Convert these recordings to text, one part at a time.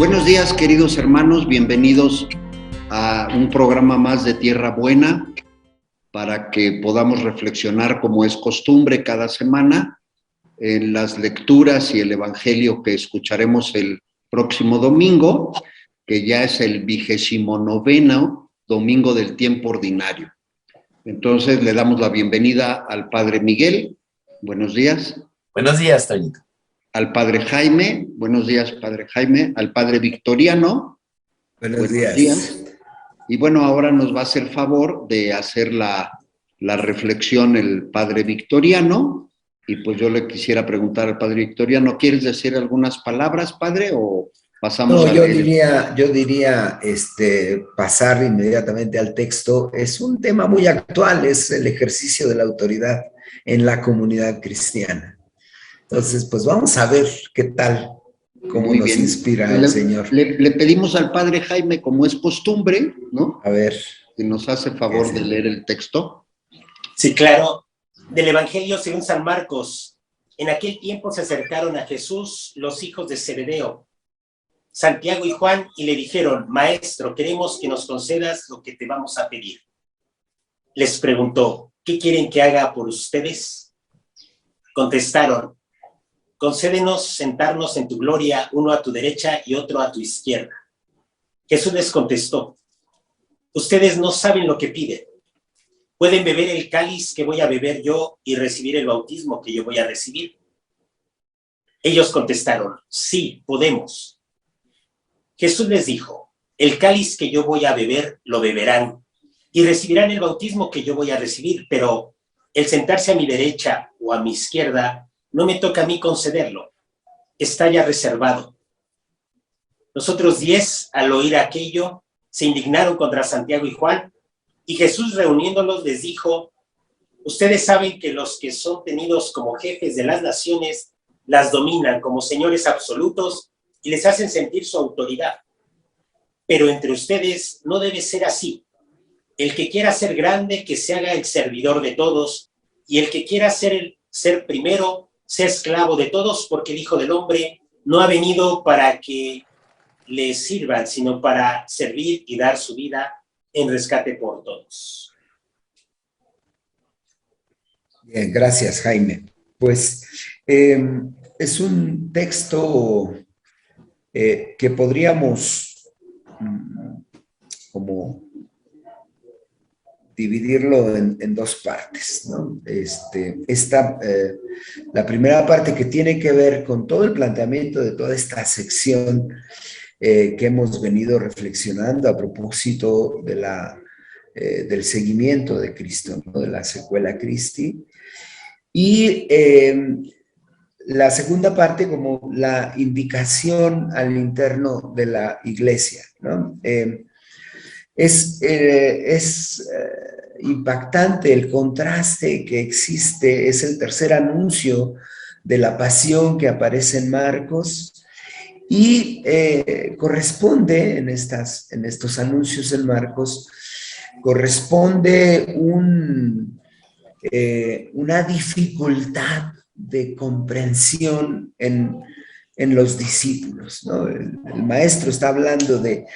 Buenos días, queridos hermanos, bienvenidos a un programa más de Tierra Buena para que podamos reflexionar como es costumbre cada semana en las lecturas y el evangelio que escucharemos el próximo domingo, que ya es el 29º domingo del tiempo ordinario. Entonces le damos la bienvenida al Padre Miguel. Buenos días. Buenos días, Toñito. Al Padre Jaime. Buenos días, Padre Jaime. Al Padre Victoriano. Buenos días. Y bueno, ahora nos va a hacer favor de hacer la reflexión el Padre Victoriano. Y pues yo le quisiera preguntar al Padre Victoriano, ¿quieres decir algunas palabras, Padre, o pasamos a leer? Yo diría pasar inmediatamente al texto. Es un tema muy actual, es el ejercicio de la autoridad en la comunidad cristiana. Entonces, pues vamos a ver qué tal, cómo Muy nos bien. inspira el Señor. Le pedimos al Padre Jaime, como es costumbre, ¿no? A ver. Que nos hace favor de leer el texto. Sí, claro. Del Evangelio según San Marcos. En aquel tiempo se acercaron a Jesús los hijos de Zebedeo, Santiago y Juan, y le dijeron: Maestro, queremos que nos concedas lo que te vamos a pedir. Les preguntó: ¿qué quieren que haga por ustedes? Contestaron: concédenos sentarnos en tu gloria, uno a tu derecha y otro a tu izquierda. Jesús les contestó: ustedes no saben lo que piden. ¿Pueden beber el cáliz que voy a beber yo y recibir el bautismo que yo voy a recibir? Ellos contestaron: sí, podemos. Jesús les dijo: el cáliz que yo voy a beber lo beberán y recibirán el bautismo que yo voy a recibir, pero el sentarse a mi derecha o a mi izquierda no me toca a mí concederlo, está ya reservado. Los otros 10, al oír aquello, se indignaron contra Santiago y Juan, y Jesús, reuniéndolos, les dijo: ustedes saben que los que son tenidos como jefes de las naciones las dominan como señores absolutos y les hacen sentir su autoridad. Pero entre ustedes no debe ser así. El que quiera ser grande, que se haga el servidor de todos, y el que quiera ser primero, sea esclavo de todos, porque el Hijo del Hombre no ha venido para que le sirvan, sino para servir y dar su vida en rescate por todos. Bien, gracias, Jaime. Pues es un texto que podríamos como dividirlo en dos partes, ¿no? La primera parte, que tiene que ver con todo el planteamiento de toda esta sección que hemos venido reflexionando a propósito de del seguimiento de Cristo, ¿no? De la secuela Christi. Y la segunda parte como la indicación al interno de la iglesia, ¿no? Es impactante el contraste que existe. Es el tercer anuncio de la pasión que aparece en Marcos, y corresponde en estos anuncios en Marcos, corresponde una dificultad de comprensión en los discípulos, ¿no? El maestro está hablando de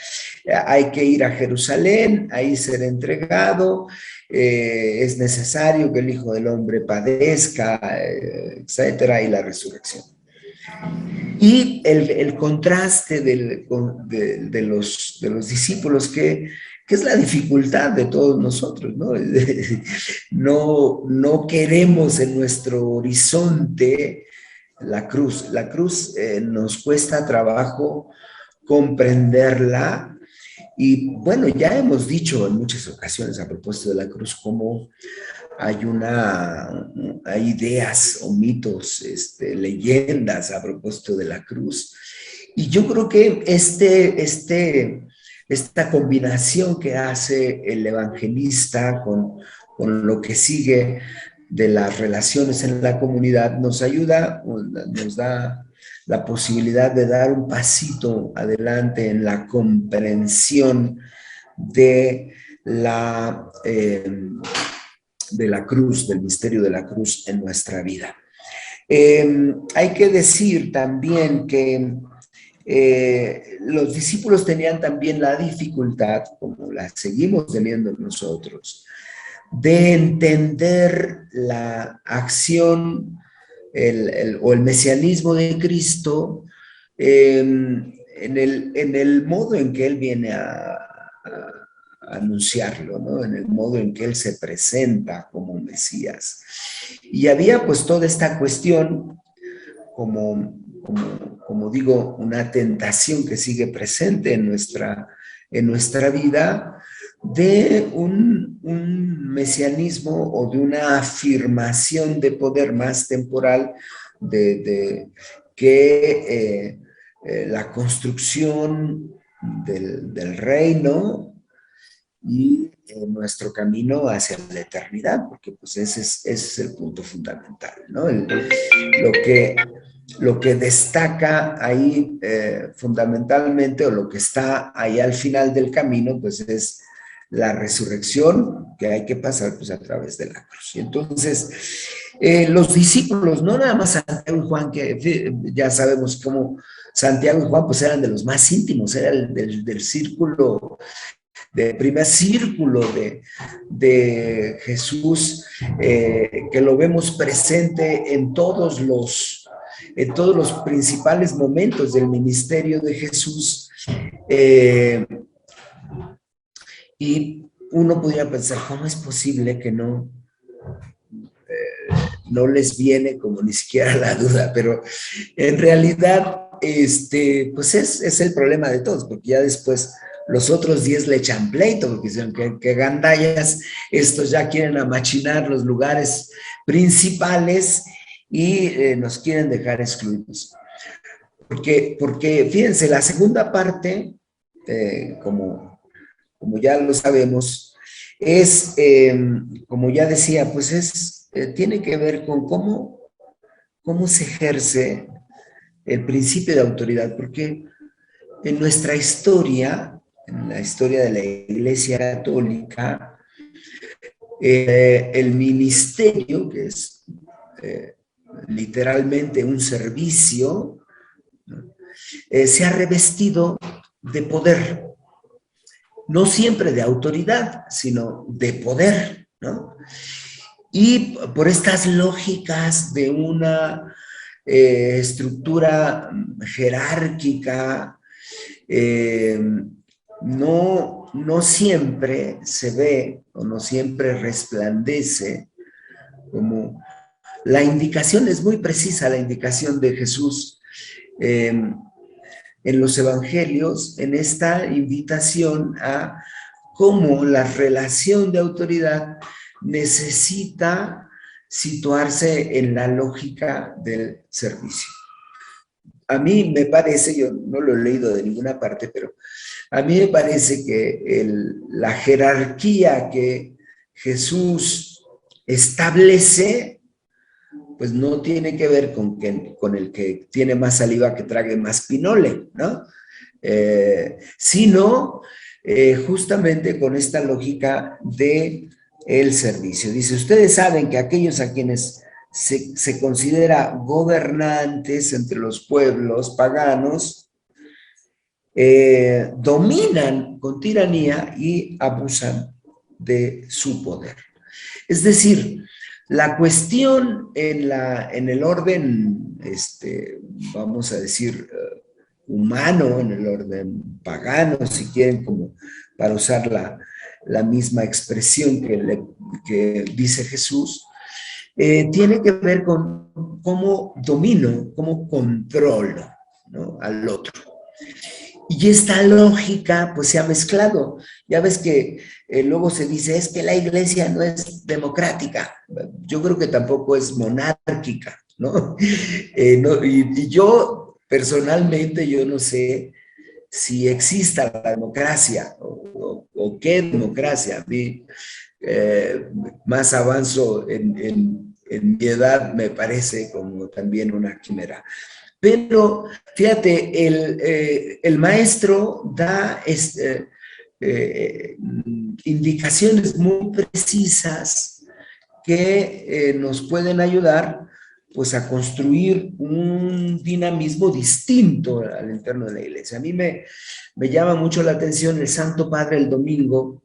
hay que ir a Jerusalén, ahí ser entregado, es necesario que el Hijo del Hombre padezca, etcétera, y la resurrección. Y el contraste de los discípulos, que es la dificultad de todos nosotros, ¿no? No queremos en nuestro horizonte la cruz. La cruz nos cuesta trabajo comprenderla. Y bueno, ya hemos dicho en muchas ocasiones a propósito de la cruz cómo hay ideas o mitos, leyendas a propósito de la cruz. Y yo creo que esta combinación que hace el evangelista con lo que sigue de las relaciones en la comunidad nos ayuda, nos da la posibilidad de dar un pasito adelante en la comprensión de la cruz, del misterio de la cruz en nuestra vida. Hay que decir también que los discípulos tenían también la dificultad, como la seguimos teniendo nosotros, de entender la acción o el mesianismo de Cristo en el modo en que Él viene a anunciarlo, ¿no? En el modo en que Él se presenta como Mesías. Y había pues toda esta cuestión, como digo, una tentación que sigue presente en nuestra vida, de un mesianismo o de una afirmación de poder más temporal que la construcción del reino y nuestro camino hacia la eternidad, porque pues ese es el punto fundamental, ¿no? Lo que destaca ahí fundamentalmente, o lo que está ahí al final del camino, pues es la resurrección que hay que pasar pues a través de la cruz. Y entonces, los discípulos, no nada más Santiago y Juan, que ya sabemos cómo Santiago y Juan pues eran de los más íntimos, era del círculo, del primer círculo de Jesús, que lo vemos presente en todos los principales momentos del ministerio de Jesús. Y uno podría pensar, ¿cómo es posible que no les viene como ni siquiera la duda? Pero en realidad, pues es el problema de todos, porque ya después los otros 10 le echan pleito, porque dicen que gandallas, estos ya quieren amachinar los lugares principales y nos quieren dejar excluidos. Porque fíjense, la segunda parte, como ya lo sabemos, es, como ya decía, pues tiene que ver con cómo se ejerce el principio de autoridad, porque en nuestra historia, en la historia de la Iglesia Católica, el ministerio, que es literalmente un servicio, se ha revestido de poder. No siempre de autoridad, sino de poder, ¿no? Y por estas lógicas de una estructura jerárquica, no siempre se ve o no siempre resplandece como la indicación. Es muy precisa la indicación de Jesús en los evangelios, en esta invitación a cómo la relación de autoridad necesita situarse en la lógica del servicio. A mí me parece, yo no lo he leído de ninguna parte, pero a mí me parece que la jerarquía que Jesús establece, pues no tiene que ver con el que tiene más saliva que trague más pinole, ¿no? Sino justamente con esta lógica de el servicio. Dice, ustedes saben que aquellos a quienes se considera gobernantes entre los pueblos paganos, dominan con tiranía y abusan de su poder. Es decir, la cuestión en el orden, vamos a decir, humano, en el orden pagano, si quieren, como para usar la misma expresión que dice Jesús, tiene que ver con cómo domino, cómo controlo, ¿no?, al otro. Y esta lógica pues se ha mezclado. Ya ves que luego se dice, es que la iglesia no es democrática. Yo creo que tampoco es monárquica, ¿no? Y yo personalmente, yo no sé si exista la democracia o qué democracia. A mí, más avanzo en mi edad, me parece como también una quimera. Pero fíjate, el maestro da indicaciones muy precisas que nos pueden ayudar pues a construir un dinamismo distinto al interno de la iglesia. A mí me llama mucho la atención el Santo Padre el domingo,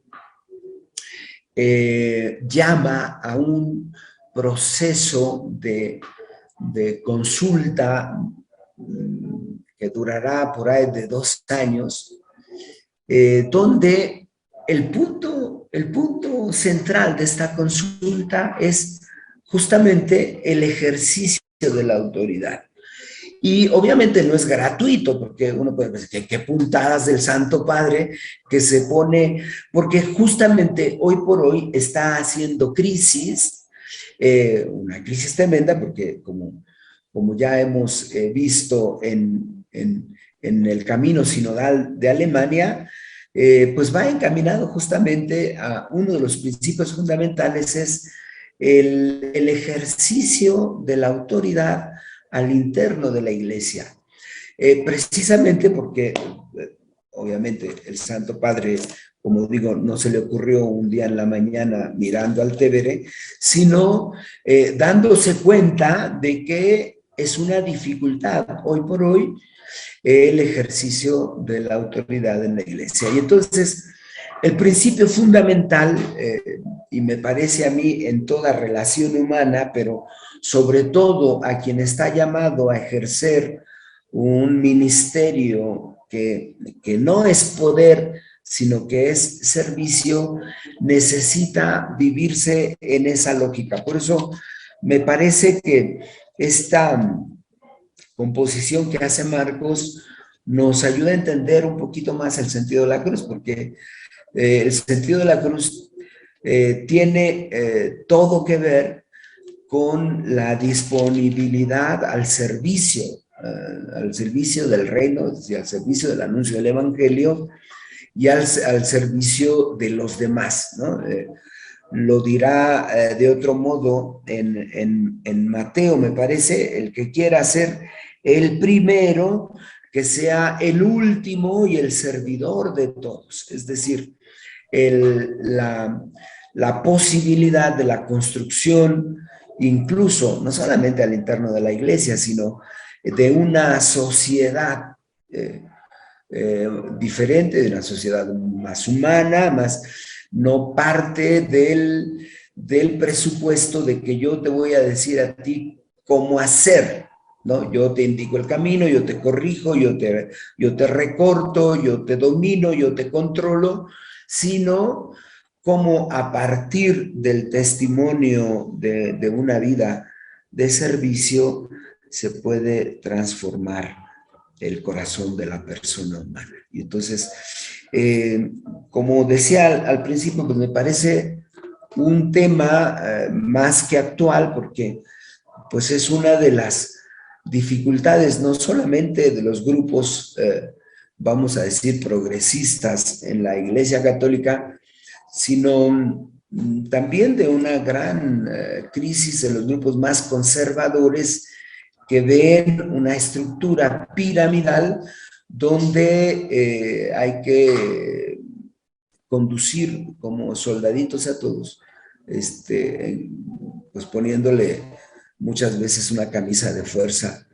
llama a un proceso de consulta que durará por ahí de 2 años, donde el punto central de esta consulta es justamente el ejercicio de la autoridad. Y obviamente no es gratuito, porque uno puede decir, ¿qué puntadas del Santo Padre que se pone? Porque justamente hoy por hoy está haciendo crisis, una crisis tremenda, porque como ya hemos visto en el camino sinodal de Alemania, pues va encaminado justamente a uno de los principios fundamentales, es el ejercicio de la autoridad al interno de la iglesia. Precisamente porque, obviamente, el Santo Padre, como digo, no se le ocurrió un día en la mañana mirando al Tevere, sino dándose cuenta de que es una dificultad hoy por hoy el ejercicio de la autoridad en la iglesia. Y entonces, el principio fundamental, y me parece a mí en toda relación humana, pero sobre todo a quien está llamado a ejercer un ministerio que no es poder, sino que es servicio, necesita vivirse en esa lógica. Por eso me parece que esta composición que hace Marcos nos ayuda a entender un poquito más el sentido de la cruz, porque el sentido de la cruz tiene todo que ver con la disponibilidad al servicio del reino, es decir, al servicio del anuncio del evangelio y al servicio de los demás, ¿no? Lo dirá de otro modo en Mateo, me parece, el que quiera ser el primero, que sea el último y el servidor de todos. Es decir, la posibilidad de la construcción, incluso no solamente al interno de la iglesia, sino de una sociedad diferente, de una sociedad más humana, más no parte del presupuesto de que yo te voy a decir a ti cómo hacer, ¿no? Yo te indico el camino, yo te corrijo, yo te recorto, yo te domino, yo te controlo, sino cómo a partir del testimonio de una vida de servicio se puede transformar el corazón de la persona humana. Y entonces, como decía al principio, pues me parece un tema más que actual, porque pues es una de las dificultades, no solamente de los grupos, vamos a decir, progresistas en la Iglesia Católica, sino también de una gran crisis en los grupos más conservadores, que ven una estructura piramidal donde hay que conducir como soldaditos a todos, pues poniéndole muchas veces una camisa de fuerza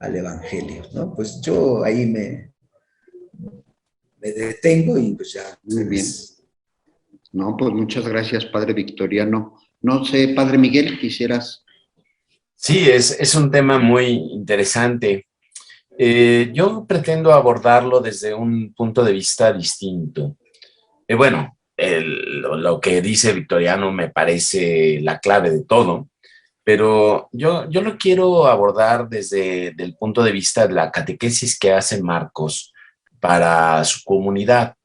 al evangelio, ¿no? Pues yo ahí me detengo y pues ya. Muy bien. No, pues muchas gracias, Padre Victoriano. No sé, Padre Miguel, quisieras... Sí, es un tema muy interesante. Yo pretendo abordarlo desde un punto de vista distinto. Bueno, lo que dice Victoriano me parece la clave de todo, pero yo lo quiero abordar desde el punto de vista de la catequesis que hace Marcos para su comunidad.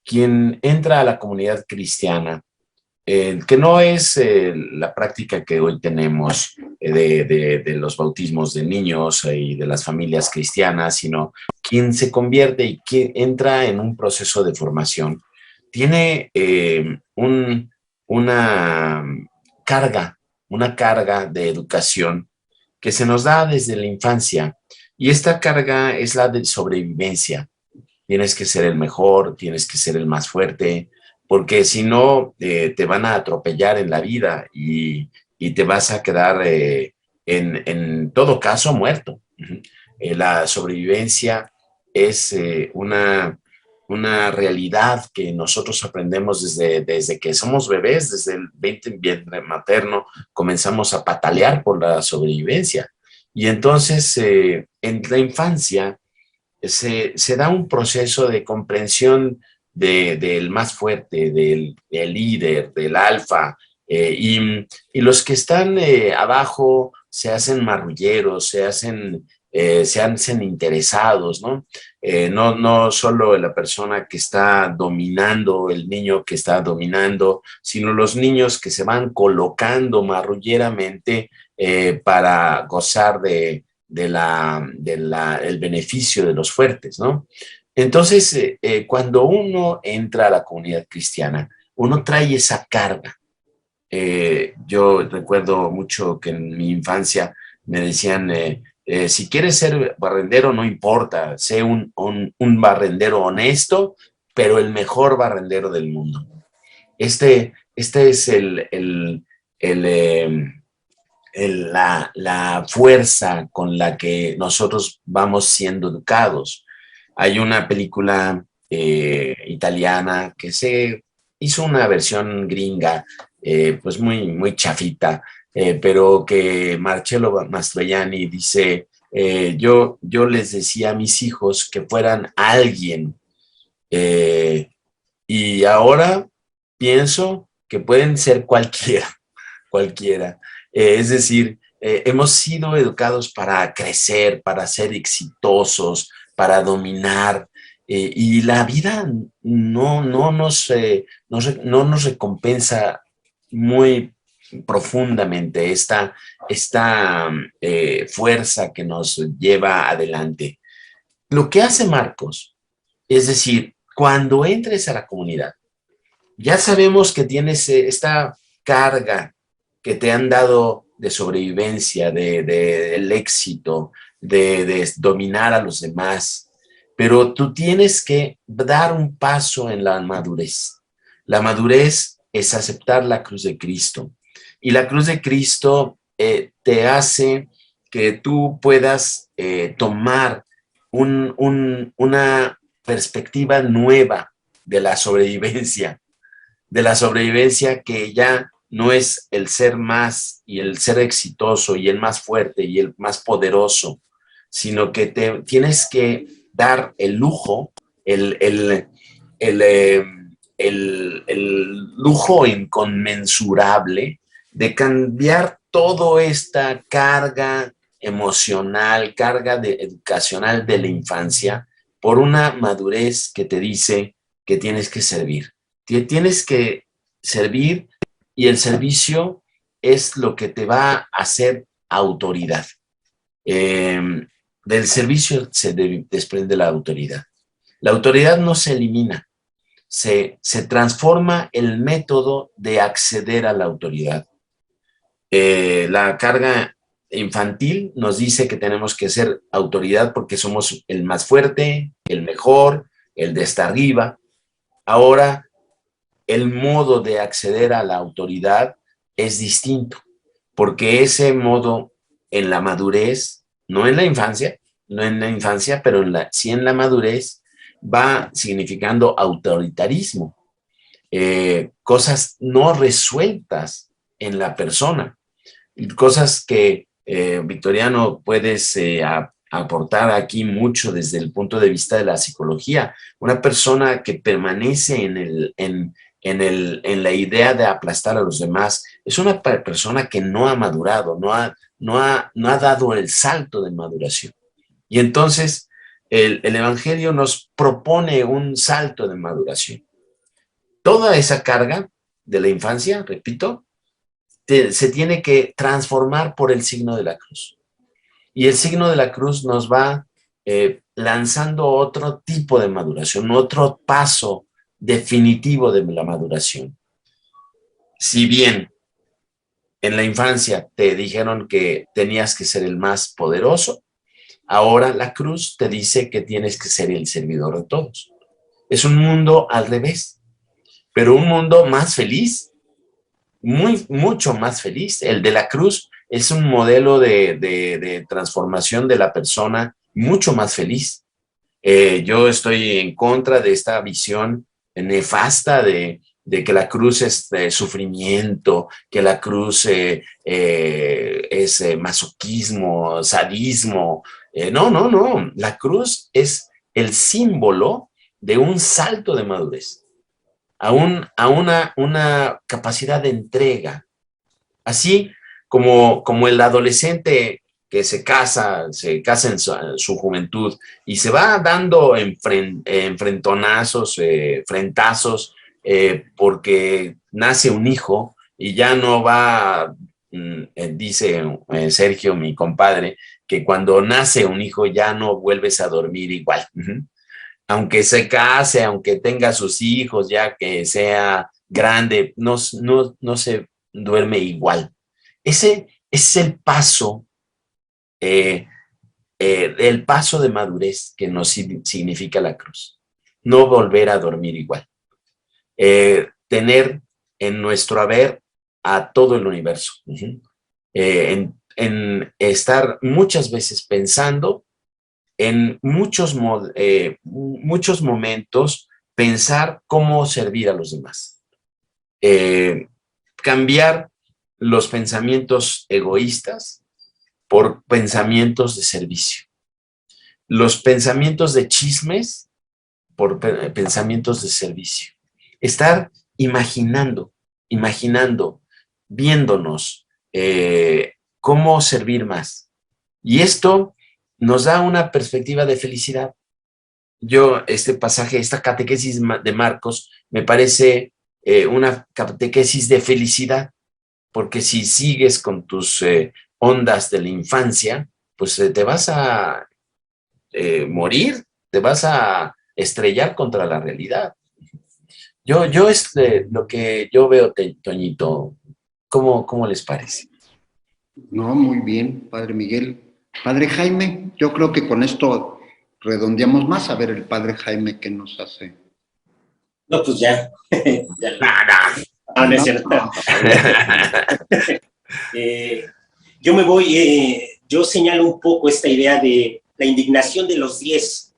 Quien entra a la comunidad cristiana, que no es la práctica que hoy tenemos de los bautismos de niños y de las familias cristianas, sino quien se convierte y que entra en un proceso de formación, tiene una carga de educación que se nos da desde la infancia, y esta carga es la de sobrevivencia. Tienes que ser el mejor, tienes que ser el más fuerte, porque si no, te van a atropellar en la vida y te vas a quedar en todo caso muerto. La sobrevivencia es una realidad que nosotros aprendemos desde que somos bebés, desde el vientre materno, comenzamos a patalear por la sobrevivencia. Y entonces, en la infancia, se da un proceso de comprensión del más fuerte, del líder, del alfa, y los que están abajo se hacen marrulleros, se hacen interesados, ¿no? No solo la persona que está dominando, el niño que está dominando, sino los niños que se van colocando marrulleramente para gozar el beneficio de los fuertes, ¿no? Entonces, cuando uno entra a la comunidad cristiana, uno trae esa carga. Yo recuerdo mucho que en mi infancia me decían, si quieres ser barrendero, no importa, sé un barrendero honesto, pero el mejor barrendero del mundo. Este es la fuerza con la que nosotros vamos siendo educados. Hay una película italiana que se hizo una versión gringa, pues muy chafita, pero que Marcello Mastroianni dice, yo les decía a mis hijos que fueran alguien, y ahora pienso que pueden ser cualquiera. Es decir, hemos sido educados para crecer, para ser exitosos, para dominar, y la vida no nos recompensa muy profundamente esta fuerza que nos lleva adelante. Lo que hace Marcos, es decir, cuando entres a la comunidad, ya sabemos que tienes esta carga que te han dado de sobrevivencia, del éxito, de dominar a los demás, pero tú tienes que dar un paso en la madurez. La madurez es aceptar la cruz de Cristo, y la cruz de Cristo te hace que tú puedas tomar una perspectiva nueva de la sobrevivencia que ya no es el ser más y el ser exitoso y el más fuerte y el más poderoso, sino que te tienes que dar el lujo, el lujo inconmensurable de cambiar toda esta carga emocional, educacional de la infancia por una madurez que te dice que tienes que servir. Tienes que servir, y el servicio es lo que te va a hacer autoridad. Del servicio se desprende la autoridad. La autoridad no se elimina, se transforma el método de acceder a la autoridad. La carga infantil nos dice que tenemos que ser autoridad porque somos el más fuerte, el mejor, el de hasta arriba. Ahora, el modo de acceder a la autoridad es distinto, porque ese modo en la madurez, no en la infancia, pero sí en la madurez, va significando autoritarismo, cosas no resueltas en la persona, cosas que Victoriano puedes aportar aquí mucho desde el punto de vista de la psicología. Una persona que permanece en la idea de aplastar a los demás es una persona que no ha madurado, no ha dado el salto de maduración. Y entonces el Evangelio nos propone un salto de maduración. Toda esa carga de la infancia, repito, se tiene que transformar por el signo de la cruz. Y el signo de la cruz nos va lanzando otro tipo de maduración, otro paso definitivo de la maduración. Si bien en la infancia te dijeron que tenías que ser el más poderoso, ahora la cruz te dice que tienes que ser el servidor de todos. Es un mundo al revés, pero un mundo más feliz, mucho más feliz. El de la cruz es un modelo de transformación de la persona mucho más feliz. Yo estoy en contra de esta visión nefasta de que la cruz es sufrimiento, que la cruz es masoquismo, sadismo. No. La cruz es el símbolo de un salto de madurez, a una capacidad de entrega. Así como el adolescente que se casa en su juventud y se va dando enfrentonazos, frentazos, porque nace un hijo y ya no va, dice Sergio, mi compadre, que cuando nace un hijo ya no vuelves a dormir igual. Aunque se case, aunque tenga sus hijos, ya que sea grande, no se duerme igual. Ese es el paso de madurez que nos significa la cruz. No volver a dormir igual. Tener en nuestro haber a todo el universo. En estar muchas veces pensando en muchos momentos, pensar cómo servir a los demás. Cambiar los pensamientos egoístas por pensamientos de servicio. Los pensamientos de chismes por pensamientos de servicio. Estar imaginando, viéndonos cómo servir más. Y esto nos da una perspectiva de felicidad. Yo, este pasaje, esta catequesis de Marcos, me parece una catequesis de felicidad, porque si sigues con tus ondas de la infancia, pues te vas a morir, te vas a estrellar contra la realidad. Yo es lo que yo veo, Toñito. ¿Cómo les parece? No, muy bien, Padre Miguel. Padre Jaime, yo creo que con esto redondeamos más. A ver el Padre Jaime qué nos hace. No, pues ya. No es cierto. Yo me voy, yo señalo un poco esta idea de la indignación de los 10.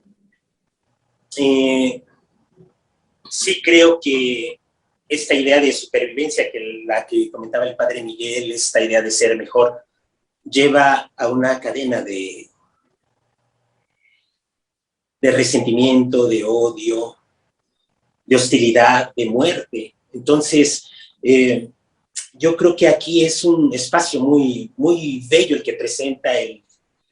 Sí creo que esta idea de supervivencia, la que comentaba el Padre Miguel, esta idea de ser mejor, lleva a una cadena de resentimiento, de odio, de hostilidad, de muerte. Entonces, yo creo que aquí es un espacio muy, muy bello el que presenta el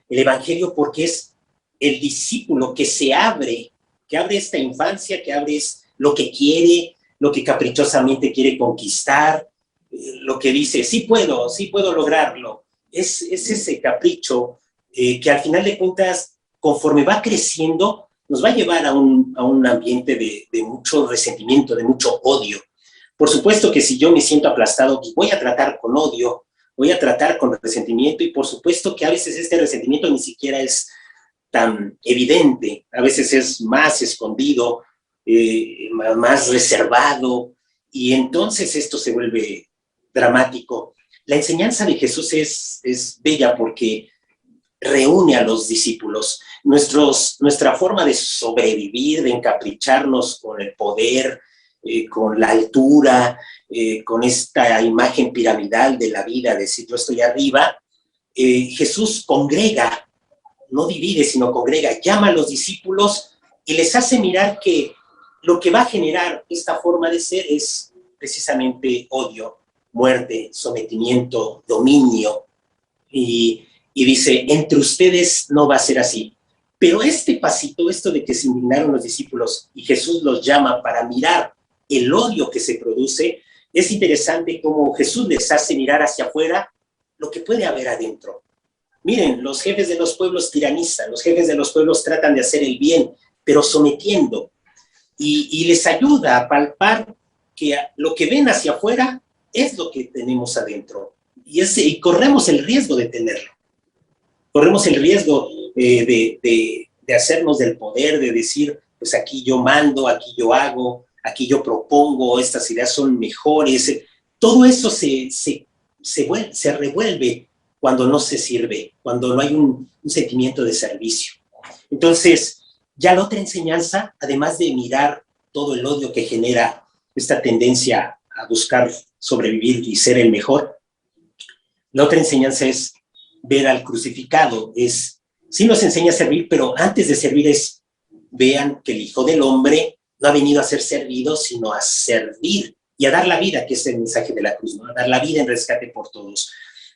Evangelio, porque es el discípulo que se abre, que abre esta infancia, que abre lo que quiere, lo que caprichosamente quiere conquistar, lo que dice, sí puedo lograrlo. Es ese capricho que al final de cuentas, conforme va creciendo, nos va a llevar a un ambiente de mucho resentimiento, de mucho odio. Por supuesto que si yo me siento aplastado, pues voy a tratar con odio, voy a tratar con resentimiento, y por supuesto que a veces este resentimiento ni siquiera es tan evidente, a veces es más escondido, más reservado, y entonces esto se vuelve dramático. La enseñanza de Jesús es bella porque reúne a los discípulos. Nuestra forma de sobrevivir, de encapricharnos con el poder, con la altura, con esta imagen piramidal de la vida, de decir yo estoy arriba, Jesús congrega, no divide, sino congrega, llama a los discípulos y les hace mirar que lo que va a generar esta forma de ser es precisamente odio, muerte, sometimiento, dominio, y dice, entre ustedes no va a ser así. Pero este pasito, esto de que se indignaron los discípulos y Jesús los llama para mirar el odio que se produce, es interesante cómo Jesús les hace mirar hacia afuera lo que puede haber adentro. Miren, los jefes de los pueblos tiranizan, los jefes de los pueblos tratan de hacer el bien, pero sometiendo. Y les ayuda a palpar que lo que ven hacia afuera es lo que tenemos adentro. Y corremos el riesgo de tenerlo. Corremos el riesgo de hacernos del poder, de decir, pues aquí yo mando, aquí yo hago, aquí yo propongo, estas ideas son mejores. Todo eso se revuelve cuando no se sirve, cuando no hay un sentimiento de servicio. Entonces, ya la otra enseñanza, además de mirar todo el odio que genera esta tendencia a buscar sobrevivir y ser el mejor, la otra enseñanza es ver al crucificado, sí nos enseña a servir, pero antes de servir vean que el Hijo del Hombre no ha venido a ser servido, sino a servir y a dar la vida, que es el mensaje de la cruz, ¿no? A dar la vida en rescate por todos.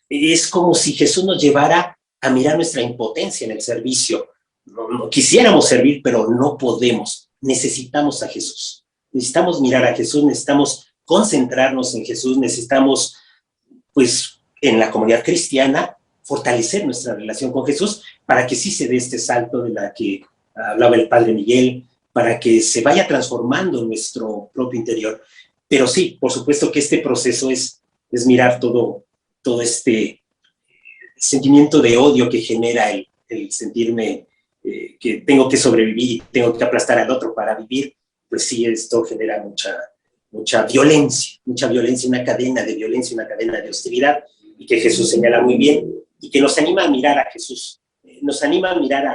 Es como si Jesús nos llevara a mirar nuestra impotencia en el servicio. No quisiéramos servir, pero no podemos. Necesitamos a Jesús. Necesitamos mirar a Jesús, necesitamos concentrarnos en Jesús, necesitamos, pues, en la comunidad cristiana, fortalecer nuestra relación con Jesús para que sí se dé este salto de la que hablaba el Padre Miguel, para que se vaya transformando nuestro propio interior. Pero sí, por supuesto que este proceso es mirar todo este sentimiento de odio que genera el sentirme que tengo que sobrevivir y tengo que aplastar al otro para vivir. Pues sí, esto genera mucha violencia, una cadena de violencia, una cadena de hostilidad, y que Jesús señala muy bien, y que nos anima a mirar a Jesús, nos anima a mirar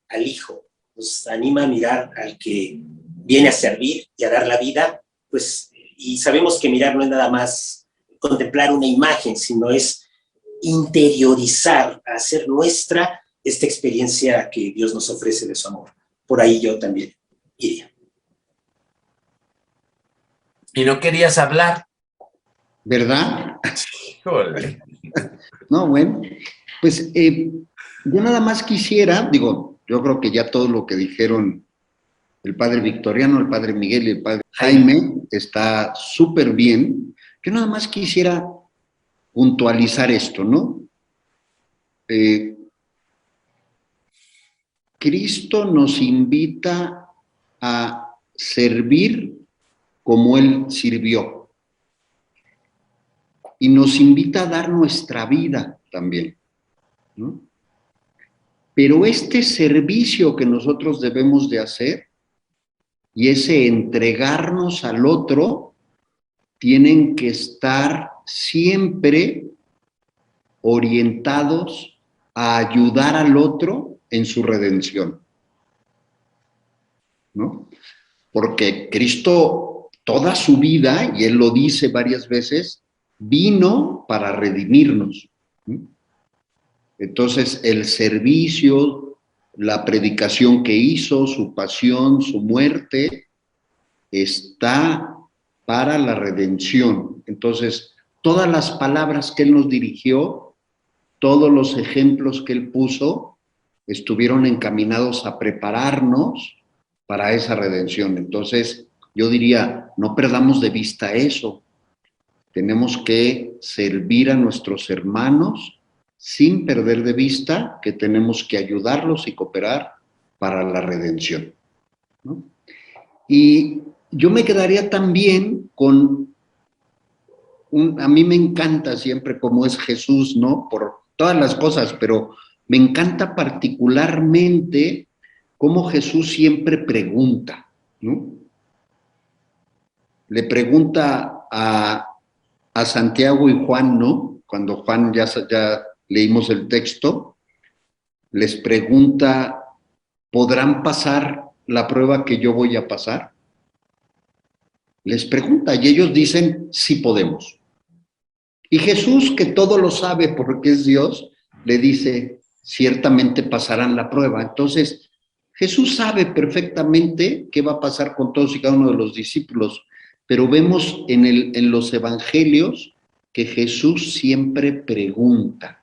al Hijo, nos anima a mirar al que viene a servir y a dar la vida, pues, y sabemos que mirar no es nada más contemplar una imagen, sino es interiorizar, hacer nuestra esta experiencia que Dios nos ofrece de su amor. Por ahí yo también iría. Y no querías hablar. ¿Verdad? Híjole. No, bueno, pues yo nada más quisiera, digo, yo creo que ya todo lo que dijeron el padre Victoriano, el padre Miguel y el padre Jaime está súper bien. Yo nada más quisiera puntualizar esto, ¿no? Cristo nos invita a servir como Él sirvió. Y nos invita a dar nuestra vida también, ¿no? Pero este servicio que nosotros debemos de hacer y ese entregarnos al otro tienen que estar siempre orientados a ayudar al otro en su redención, ¿no? Porque Cristo, toda su vida, y Él lo dice varias veces, vino para redimirnos. Entonces, el servicio, la predicación que hizo, su pasión, su muerte, está para la redención. Entonces, todas las palabras que Él nos dirigió, todos los ejemplos que Él puso, estuvieron encaminados a prepararnos para esa redención. Entonces, yo diría, no perdamos de vista eso. Tenemos que servir a nuestros hermanos sin perder de vista que tenemos que ayudarlos y cooperar para la redención, ¿no? Y yo me quedaría también con a mí me encanta siempre cómo es Jesús, ¿no? Por todas las cosas, pero me encanta particularmente cómo Jesús siempre pregunta, ¿no? Le pregunta a Santiago y Juan, ¿no? Cuando Juan ya leímos el texto, les pregunta, ¿podrán pasar la prueba que yo voy a pasar? Les pregunta y ellos dicen, sí podemos. Y Jesús, que todo lo sabe porque es Dios, le dice, ciertamente pasarán la prueba. Entonces, Jesús sabe perfectamente qué va a pasar con todos y cada uno de los discípulos, pero vemos en los evangelios que Jesús siempre pregunta,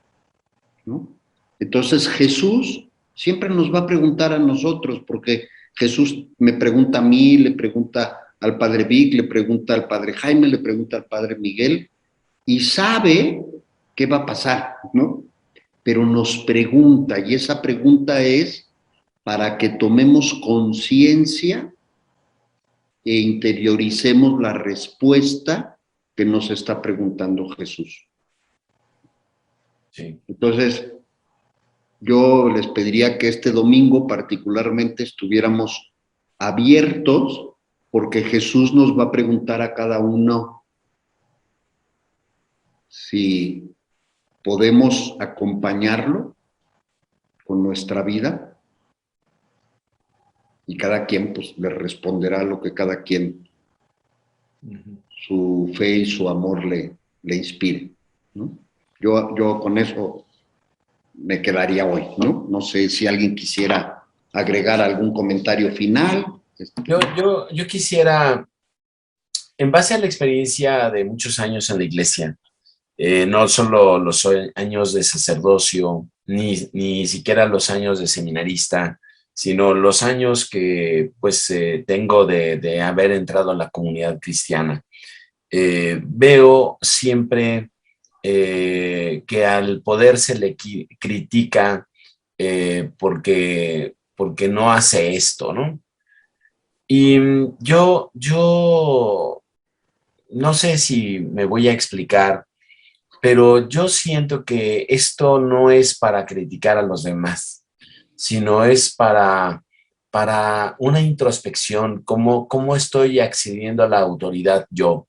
¿no? Entonces Jesús siempre nos va a preguntar a nosotros, porque Jesús me pregunta a mí, le pregunta al padre Vic, le pregunta al padre Jaime, le pregunta al padre Miguel, y sabe qué va a pasar, ¿no? Pero nos pregunta, y esa pregunta es para que tomemos conciencia e interioricemos la respuesta que nos está preguntando Jesús. Sí. Entonces, yo les pediría que este domingo particularmente estuviéramos abiertos, porque Jesús nos va a preguntar a cada uno si podemos acompañarlo con nuestra vida y cada quien pues le responderá lo que cada quien su fe y su amor le inspire, ¿no? Yo con eso me quedaría hoy, ¿no? No sé si alguien quisiera agregar algún comentario final. Yo quisiera, en base a la experiencia de muchos años en la iglesia, no solo los años de sacerdocio, ni siquiera los años de seminarista, sino los años que pues tengo de haber entrado a la comunidad cristiana. Veo siempre que al poder se le critica porque no hace esto, ¿no? Y yo no sé si me voy a explicar, pero yo siento que esto no es para criticar a los demás, sino es para una introspección, cómo estoy accediendo a la autoridad yo.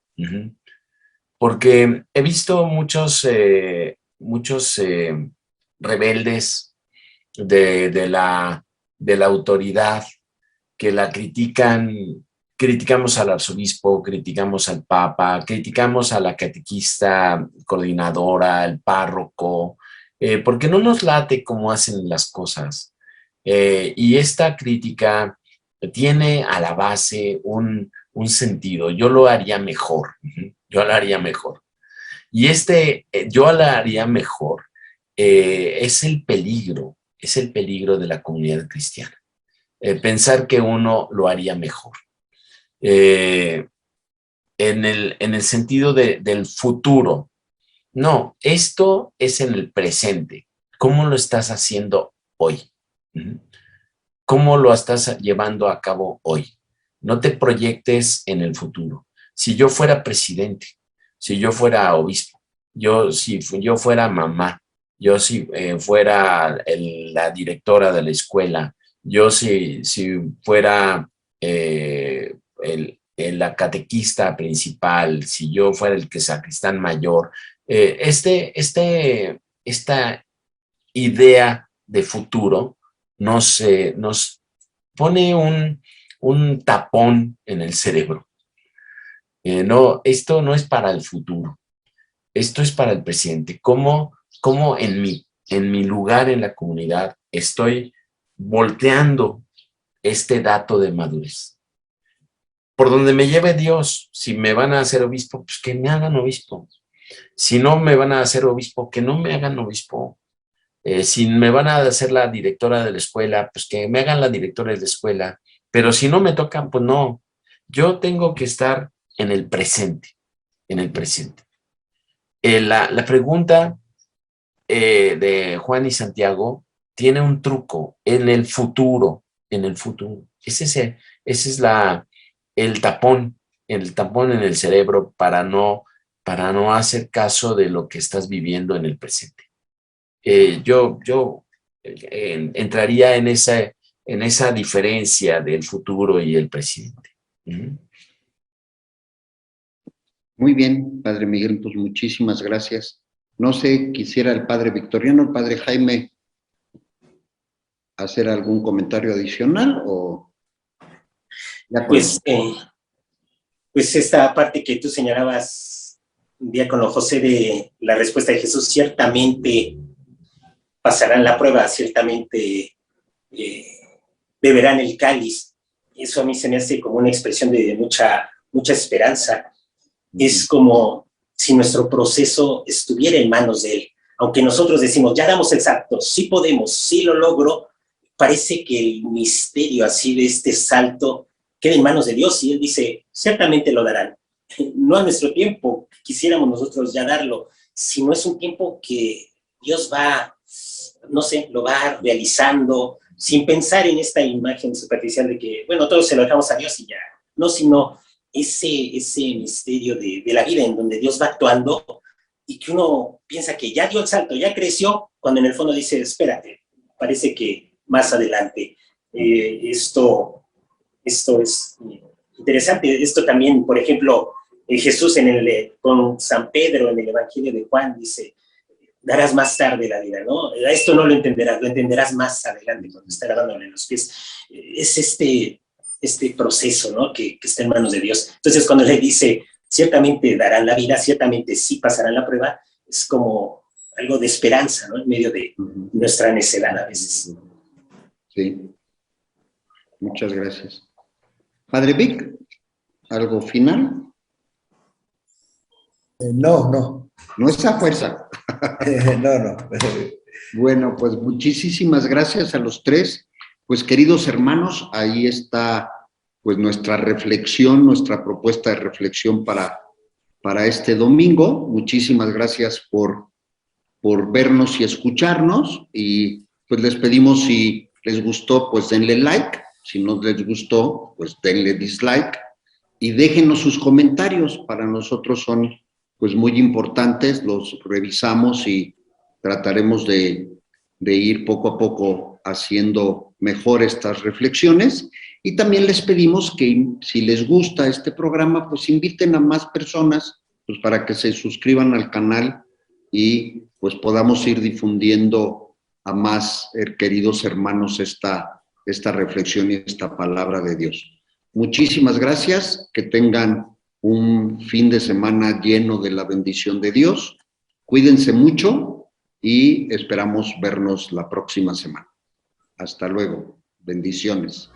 Porque he visto muchos rebeldes de la autoridad que la critican. Criticamos al arzobispo, criticamos al papa, criticamos a la catequista coordinadora, al párroco, porque no nos late cómo hacen las cosas. Y esta crítica tiene a la base un sentido. Yo lo haría mejor. Yo lo haría mejor. Y yo lo haría mejor es el peligro de la comunidad cristiana. Pensar que uno lo haría mejor. En el sentido del futuro. No, esto es en el presente. ¿Cómo lo estás haciendo hoy? ¿Cómo lo estás llevando a cabo hoy? No te proyectes en el futuro. Si yo fuera presidente, si yo fuera obispo, si yo fuera mamá, yo si fuera la directora de la escuela, yo si fuera la catequista principal, si yo fuera el sacristán mayor, esta idea de futuro nos pone un tapón en el cerebro. No, esto no es para el futuro, esto es para el presente. ¿Cómo en mi lugar en la comunidad estoy volteando este dato de madurez? Por donde me lleve Dios, si me van a hacer obispo, pues que me hagan obispo. Si no me van a hacer obispo, que no me hagan obispo. Si me van a hacer la directora de la escuela, pues que me hagan la directora de la escuela. Pero si no me tocan, pues no. Yo tengo que estar en el presente, en el presente. La pregunta de Juan y Santiago tiene un truco, en el futuro, en el futuro. Ese es el tapón en el cerebro para no hacer caso de lo que estás viviendo en el presente. Yo entraría en esa diferencia del futuro y el presente. Muy bien, Padre Miguel, pues muchísimas gracias. No sé, quisiera el Padre Victoriano, el Padre Jaime, hacer algún comentario adicional o... Pues esta parte que tú señalabas, diácono José, de la respuesta de Jesús, ciertamente pasarán la prueba, ciertamente beberán el cáliz. Eso a mí se me hace como una expresión de mucha esperanza. Es como si nuestro proceso estuviera en manos de Él. Aunque nosotros decimos, ya damos el salto, sí podemos, sí lo logro, parece que el misterio así de este salto queda en manos de Dios y Él dice, ciertamente lo darán. No a nuestro tiempo, quisiéramos nosotros ya darlo, sino es un tiempo que Dios va, no sé, lo va realizando sin pensar en esta imagen superficial de que, bueno, todos se lo dejamos a Dios y ya. No, sino ese misterio de la vida en donde Dios va actuando y que uno piensa que ya dio el salto, ya creció, cuando en el fondo dice, espérate, parece que más adelante. Esto es interesante. Esto también, por ejemplo, Jesús con San Pedro en el Evangelio de Juan dice, darás más tarde la vida, ¿no? Esto no lo entenderás más adelante cuando estará dándole los pies. Es este proceso, ¿no? Que está en manos de Dios. Entonces, cuando le dice, ciertamente darán la vida, ciertamente sí pasarán la prueba, es como algo de esperanza, ¿no? En medio de nuestra necedad a veces. Sí. Muchas gracias. Padre Vic, ¿algo final? No. No es a fuerza. No. Bueno, pues muchísimas gracias a los tres. Pues queridos hermanos, ahí está pues nuestra reflexión, nuestra propuesta de reflexión para este domingo. Muchísimas gracias por vernos y escucharnos, y pues les pedimos, si les gustó, pues denle like, si no les gustó, pues denle dislike, y déjenos sus comentarios. Para nosotros son pues muy importantes, los revisamos y trataremos de ir poco a poco haciendo mejor estas reflexiones. Y también les pedimos que, si les gusta este programa, pues inviten a más personas, pues para que se suscriban al canal y pues podamos ir difundiendo a más queridos hermanos esta reflexión y esta palabra de Dios. Muchísimas gracias, que tengan un fin de semana lleno de la bendición de Dios. Cuídense mucho y esperamos vernos la próxima semana. Hasta luego. Bendiciones.